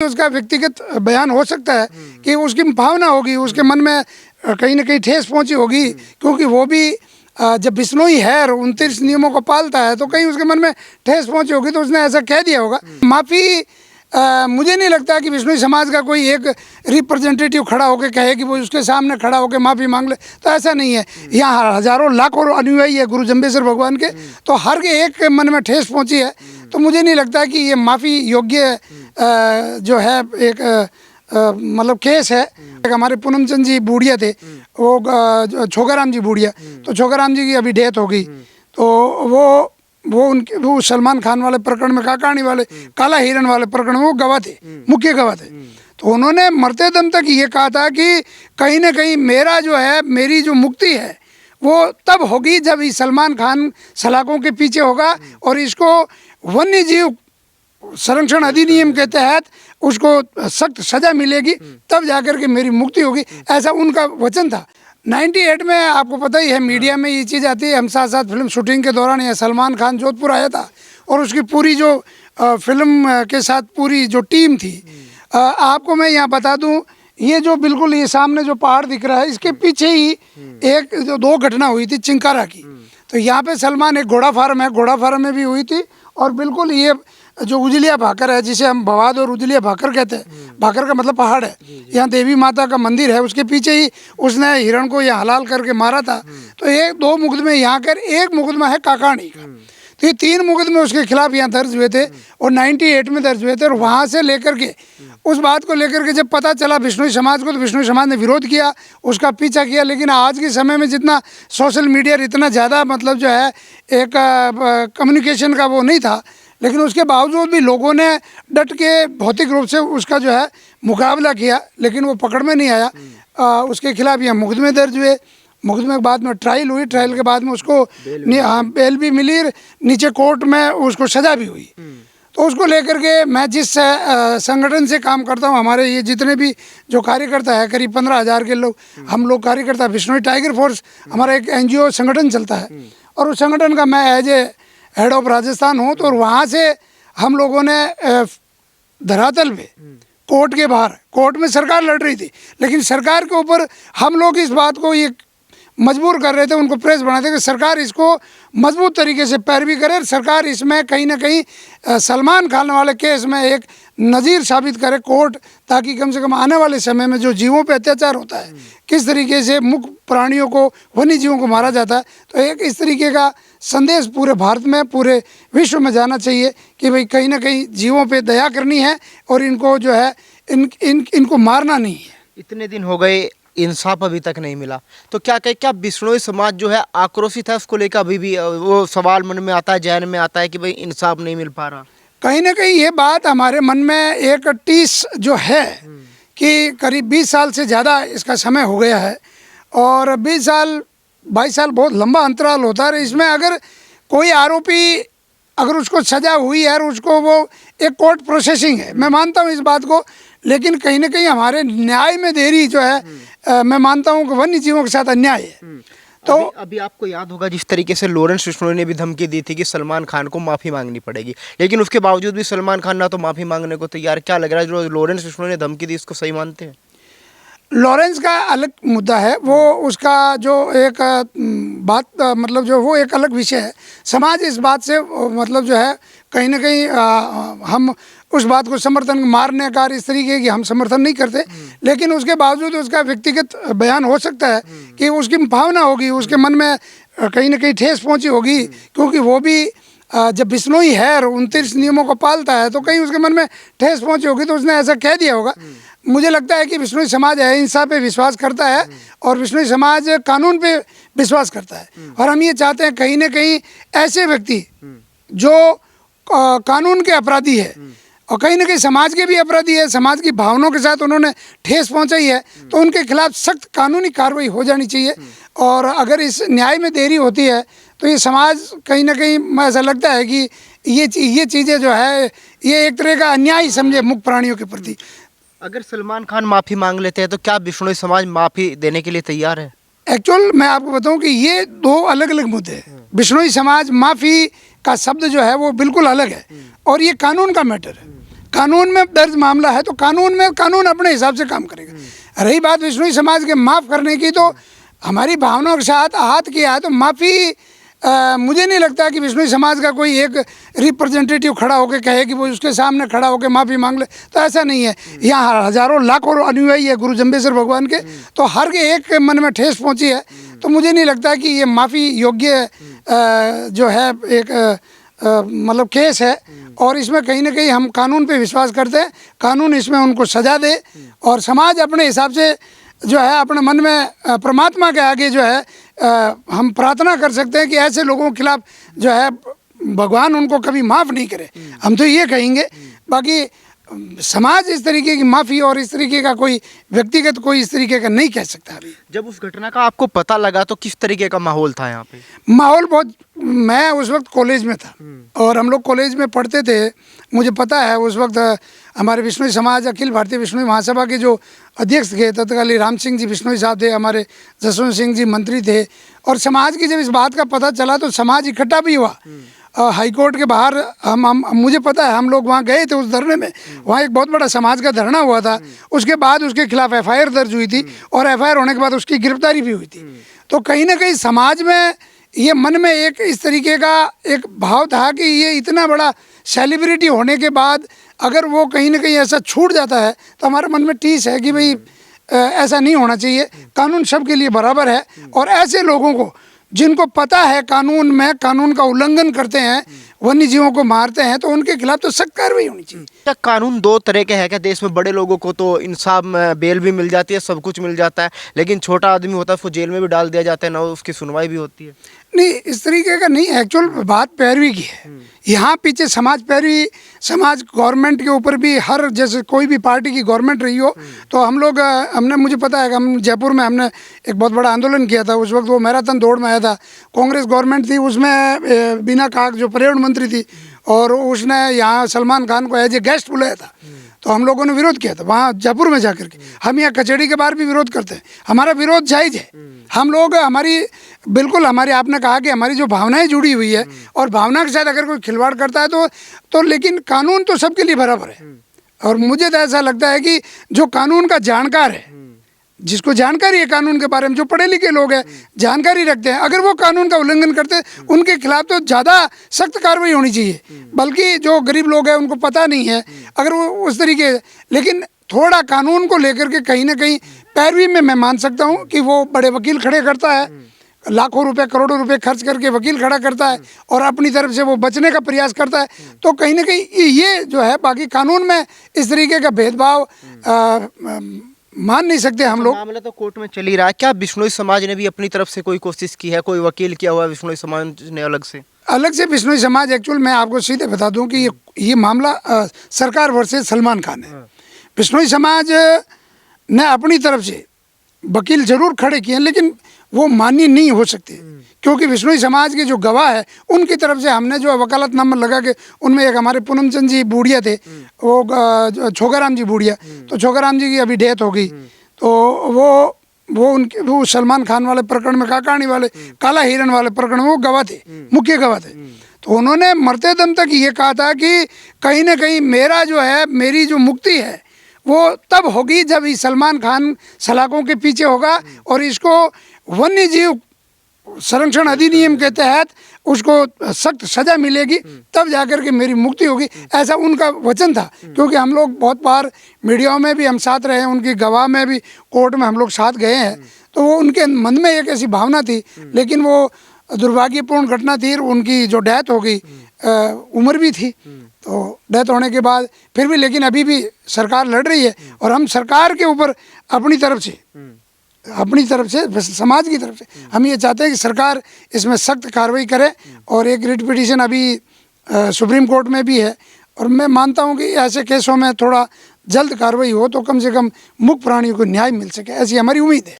उसका व्यक्तिगत बयान हो सकता है कि उसकी भावना होगी, उसके मन में कहीं ना कहीं ठेस पहुंची होगी, क्योंकि वो भी जब बिश्नोई है और 29 नियमों को पालता है तो कहीं उसके मन में ठेस पहुंची होगी, तो उसने ऐसा कह दिया होगा। माफ़ी मुझे नहीं लगता कि बिश्नोई समाज का कोई एक रिप्रेजेंटेटिव खड़ा होकर कहे कि वो उसके सामने खड़ा होकर माफ़ी मांग ले, तो ऐसा नहीं है। यहाँ हज़ारों लाखों अनुयायी है गुरु जम्बेश्वर भगवान के, तो हर के एक मन में ठेस पहुंची है, तो मुझे नहीं लगता कि ये माफ़ी योग्य जो है एक मतलब केस है। एक हमारे पूनम चंद जी बूढ़िया थे, वो छोगाराम जी बूढ़िया, तो छोगाराम जी की अभी डेथ हो गई, तो वो सलमान खान वाले प्रकरण में, काकाणी वाले, काला हिरन वाले प्रकरण में वो गवाह थे, मुख्य गवाह थे। तो उन्होंने मरते दम तक ये कहा था कि कहीं ना कहीं मेरा जो है, मेरी जो मुक्ति है वो तब होगी जब ये सलमान खान सलाखों के पीछे होगा और इसको वन्य जीव संरक्षण अधिनियम के तहत उसको सख्त सजा मिलेगी, तब जाकर के मेरी मुक्ति होगी, ऐसा उनका वचन था। 98 में आपको पता ही है, मीडिया में ये चीज़ आती है। हम साथ साथ फिल्म शूटिंग के दौरान यहाँ सलमान खान जोधपुर आया था और उसकी पूरी जो फिल्म के साथ पूरी जो टीम थी, आपको मैं यहाँ बता दूँ, ये जो बिल्कुल ये सामने जो पहाड़ दिख रहा है, इसके पीछे ही एक जो 2 घटना हुई थी चिंकारा की। तो यहाँ पे सलमान, एक घोड़ा फार्म है, घोड़ा फार्म में भी हुई थी, और बिल्कुल ये जो उजलिया भाकर है, जिसे हम भवाद और उजलिया भाकर कहते हैं, भाकर का मतलब पहाड़ है, यहाँ देवी माता का मंदिर है, उसके पीछे ही उसने हिरण को यहाँ हलाल करके मारा था। तो 1-2 मुकदमे यहाँ कर, एक मुकदमा है काकाणी का, तो ये 3 मुकदमे उसके खिलाफ यहाँ दर्ज हुए थे और 98 में दर्ज हुए थे। और वहाँ से लेकर के उस बात को लेकर के जब पता चला बिश्नोई समाज को, तो बिश्नोई समाज ने विरोध किया, उसका पीछा किया। लेकिन आज के समय में जितना सोशल मीडिया इतना ज़्यादा मतलब जो है एक कम्युनिकेशन का वो नहीं था, लेकिन उसके बावजूद भी लोगों ने डट के भौतिक रूप से उसका जो है मुकाबला किया, लेकिन वो पकड़ में नहीं आया। उसके खिलाफ यहाँ मुकदमे दर्ज हुए, मुकदमे के बाद में ट्रायल हुई, ट्रायल के बाद में उसको बेल भी मिली, नीचे कोर्ट में उसको सज़ा भी हुई। तो उसको लेकर के मैं जिस संगठन से काम करता हूँ, हमारे ये जितने भी जो कार्यकर्ता है, करीब 15,000 के लोग हम लोग कार्यकर्ता, बिश्नोई टाइगर फोर्स हमारा एक NGO संगठन चलता है, और उस संगठन का मैं as a head of Rajasthan हूँ। तो वहाँ से हम लोगों ने धरातल पे कोर्ट के बाहर, कोर्ट में सरकार लड़ रही थी, लेकिन सरकार के ऊपर हम लोग इस बात को ये मजबूर कर रहे थे, उनको प्रेस बनाते कि सरकार इसको मजबूत तरीके से पैरवी करे, सरकार इसमें कहीं ना कहीं सलमान खान वाले केस में एक नज़ीर साबित करे कोर्ट, ताकि कम से कम आने वाले समय में जो जीवों पे अत्याचार होता है, किस तरीके से मुख्य प्राणियों को, वन्य जीवों को मारा जाता है, तो एक इस तरीके का संदेश पूरे भारत में, पूरे विश्व में जाना चाहिए कि भाई कहीं ना कहीं जीवों पे दया करनी है और इनको जो है इनको मारना नहीं है। इतने दिन हो गए, इंसाफ अभी तक नहीं मिला, तो क्या बिश्नोई समाज जो है आक्रोशित है, उसको लेकर अभी भी वो सवाल मन में आता है, जहन में आता है कि भाई इंसाफ नहीं मिल पा रहा? कहीं ना कहीं ये बात हमारे मन में एक टीस जो है कि करीब 20 साल से ज़्यादा इसका समय हो गया है, और 20 साल 22 साल बहुत लंबा अंतराल होता है। इसमें अगर कोई आरोपी, अगर उसको सज़ा हुई है और उसको वो एक कोर्ट प्रोसेसिंग है, मैं मानता हूँ इस बात को, लेकिन कहीं ना कहीं हमारे न्याय में देरी जो है, मैं मानता हूँ कि वन्य जीवों के साथ अन्याय है। तो अभी आपको याद होगा जिस तरीके से लॉरेंस बिश्नोई ने भी धमकी दी थी कि सलमान खान को माफ़ी मांगनी पड़ेगी, लेकिन उसके बावजूद भी सलमान खान ना तो माफ़ी मांगने को तैयार। क्या लग रहा है जो लॉरेंस बिश्नोई ने धमकी दी, इसको सही मानते हैं? लॉरेंस का अलग मुद्दा है, वो उसका जो एक बात मतलब जो वो एक अलग विषय है। समाज इस बात से मतलब जो है कहीं ना कहीं हम उस बात को समर्थन, मारने का इस तरीके की हम समर्थन नहीं करते, लेकिन उसके बावजूद उसका व्यक्तिगत बयान हो सकता है कि उसकी भावना होगी, उसके मन में कहीं ना कहीं ठेस पहुंची होगी, क्योंकि वो भी जब बिश्नोई है और 29 नियमों को पालता है, तो कहीं उसके मन में ठेस पहुंची होगी, तो उसने ऐसा कह दिया होगा। मुझे लगता है कि बिश्नोई समाज अहिंसा पे विश्वास करता है और बिश्नोई समाज कानून पे विश्वास करता है, और हम ये चाहते हैं कहीं ना कहीं ऐसे व्यक्ति जो कानून के अपराधी है और कहीं ना कहीं समाज के भी अपराधी है, समाज की भावनाओं के साथ उन्होंने ठेस पहुंचाई है, तो उनके खिलाफ सख्त कानूनी कार्रवाई हो जानी चाहिए। और अगर इस न्याय में देरी होती है तो ये समाज कहीं ना कहीं, ऐसा लगता है कि ये चीज़ें जो है ये एक तरह का अन्याय समझे मुख्य प्राणियों के प्रति। अगर सलमान खान माफ़ी मांग लेते हैं तो क्या बिश्नोई समाज माफ़ी देने के लिए तैयार है? एक्चुअल मैं आपको बताऊं कि ये 2 अलग अलग मुद्दे हैं। बिश्नोई समाज माफ़ी का शब्द जो है वो बिल्कुल अलग है, और ये कानून का मैटर है। कानून में दर्ज मामला है तो कानून में कानून अपने हिसाब से काम करेगा। रही बात विश्नोई समाज के माफ़ करने की, तो हमारी भावनाओं के साथ आहत किया है तो माफ़ी, मुझे नहीं लगता कि विश्नोई समाज का कोई एक रिप्रेजेंटेटिव खड़ा होकर कहे कि वो उसके सामने खड़ा होकर माफ़ी मांग ले, तो ऐसा नहीं है। यहाँ हज़ारों लाखों अनुयायी है गुरु जम्बेश्वर भगवान के, तो हर के एक मन में ठेस पहुँची है, तो मुझे नहीं लगता कि ये माफ़ी योग्य जो है एक मतलब केस है। और इसमें कहीं ना कहीं हम कानून पे विश्वास करते हैं, कानून इसमें उनको सज़ा दे और समाज अपने हिसाब से जो है अपने मन में परमात्मा के आगे जो है हम प्रार्थना कर सकते हैं कि ऐसे लोगों के खिलाफ जो है भगवान उनको कभी माफ़ नहीं करे, हम तो ये कहेंगे। बाकी समाज इस तरीके की माफ़ी और इस तरीके का कोई व्यक्तिगत कोई इस तरीके का नहीं कह सकता। अभी जब उस घटना का आपको पता लगा तो किस तरीके का माहौल था यहाँ पे? माहौल बहुत, मैं उस वक्त कॉलेज में था और हम लोग कॉलेज में पढ़ते थे। मुझे पता है उस वक्त हमारे विश्नोई समाज अखिल भारतीय विश्नोई महासभा के जो अध्यक्ष थे तत्कालीन राम सिंह जी बिश्नोई साहब थे, हमारे जसवंत सिंह जी मंत्री थे। और समाज की जब इस बात का पता चला तो समाज इकट्ठा भी हुआ। हाई कोर्ट के बाहर हम मुझे पता है हम लोग वहाँ गए थे उस धरने में, वहाँ एक बहुत बड़ा समाज का धरना हुआ था। उसके बाद उसके खिलाफ FIR दर्ज हुई थी और FIR होने के बाद उसकी गिरफ्तारी भी हुई थी। तो कहीं ना कहीं समाज में ये मन में एक इस तरीके का एक भाव था कि ये इतना बड़ा सेलिब्रिटी होने के बाद अगर वो कहीं ना कहीं ऐसा छूट जाता है तो हमारे मन में टीस है कि भाई ऐसा नहीं होना चाहिए। कानून सबके लिए बराबर है और ऐसे लोगों को जिनको पता है कानून में कानून का उल्लंघन करते हैं, वन्य जीवों को मारते हैं, तो उनके खिलाफ तो सख्त कार्रवाई होनी चाहिए। क्या कानून दो तरह के है क्या? देश में बड़े लोगों को तो इंसाफ में बेल भी मिल जाती है, सब कुछ मिल जाता है, लेकिन छोटा आदमी होता है उसको जेल में भी डाल दिया जाता है, ना उसकी सुनवाई भी होती है। नहीं, इस तरीके का नहीं, एक्चुअल बात पैरवी की है। यहाँ पीछे समाज पैरवी, समाज गवर्नमेंट के ऊपर भी हर जैसे कोई भी पार्टी की गवर्नमेंट रही हो तो हम लोग हमने मुझे पता है कि हम जयपुर में हमने एक बहुत बड़ा आंदोलन किया था। उस वक्त वो मैराथन दौड़ में आया था, कांग्रेस गवर्नमेंट थी, उसमें बीना काक जो पर्यावरण मंत्री थी और उसने यहाँ सलमान खान को एज ए गेस्ट बुलाया था। तो हम लोगों ने विरोध किया था वहाँ जयपुर में जाकर के। हम यहाँ कचहरी के बाहर भी विरोध करते हैं, हमारा विरोध जायज़ है। हम लोग हमारी बिल्कुल हमारी आपने कहा कि हमारी जो भावनाएं जुड़ी हुई है और भावना के साथ अगर कोई खिलवाड़ करता है तो लेकिन कानून तो सबके लिए बराबर है। और मुझे तो ऐसा लगता है कि जो कानून का जानकार है, जिसको जानकारी है कानून के बारे में, जो पढ़े लिखे लोग हैं जानकारी रखते हैं, अगर वो कानून का उल्लंघन करते हैं उनके खिलाफ तो ज़्यादा सख्त कार्रवाई होनी चाहिए। बल्कि जो गरीब लोग हैं उनको पता नहीं है अगर वो उस तरीके, लेकिन थोड़ा कानून को लेकर के कहीं ना कहीं पैरवी में मैं मान सकता हूँ कि वो बड़े वकील खड़े करता है, लाखों रुपए करोड़ों रुपए खर्च करके वकील खड़ा करता है और अपनी तरफ से वो बचने का प्रयास करता है। तो कहीं ना कहीं ये जो है, बाकी कानून में इस तरीके का भेदभाव मान नहीं सकते हम लोग। मामला तो कोर्ट में चल ही रहा है, क्या बिश्नोई समाज ने भी अपनी तरफ से कोई कोशिश की है? कोई वकील किया हुआ है बिश्नोई समाज ने अलग से? बिश्नोई समाज एक्चुअल मैं आपको सीधे बता दूं कि ये मामला सरकार वर्सेस सलमान खान है। बिश्नोई समाज ने अपनी तरफ से वकील जरूर खड़े किए हैं लेकिन वो मान्य नहीं हो सकते क्योंकि बिश्नोई समाज के जो गवाह है उनकी तरफ से हमने जो वकालतनामा लगा के, उनमें एक हमारे पूनम चंद जी बूढ़िया थे, वो छोगाराम जी बूढ़िया, तो छोगाराम जी की अभी डेथ हो गई। तो वो सलमान खान वाले प्रकरण में, काकाणी वाले, काला हिरन वाले प्रकरण में वो गवाह थे, मुख्य गवाह थे। तो उन्होंने मरते दम तक ये कहा था कि कहीं ना कहीं मेरा जो है, मेरी जो मुक्ति है वो तब होगी जब ये सलमान खान सलाखों के पीछे होगा और इसको वन्य जीव संरक्षण अधिनियम के तहत उसको सख्त सजा मिलेगी, तब जाकर के मेरी मुक्ति होगी, ऐसा उनका वचन था। क्योंकि हम लोग बहुत बार मीडिया में भी हम साथ रहे हैं, उनकी गवाह में भी कोर्ट में हम लोग साथ गए हैं, तो वो उनके मन में एक ऐसी भावना थी। लेकिन वो दुर्भाग्यपूर्ण घटना थी, उनकी जो डेथ हो गई, उम्र भी थी, तो डेथ होने के बाद फिर भी, लेकिन अभी भी सरकार लड़ रही है और हम सरकार के ऊपर अपनी तरफ से समाज की तरफ से हम ये चाहते हैं कि सरकार इसमें सख्त कार्रवाई करे। और एक रिट पिटीशन अभी सुप्रीम कोर्ट में भी है और मैं मानता हूँ कि ऐसे केसों में थोड़ा जल्द कार्रवाई हो तो कम से कम मूक प्राणियों को न्याय मिल सके, ऐसी हमारी उम्मीद है।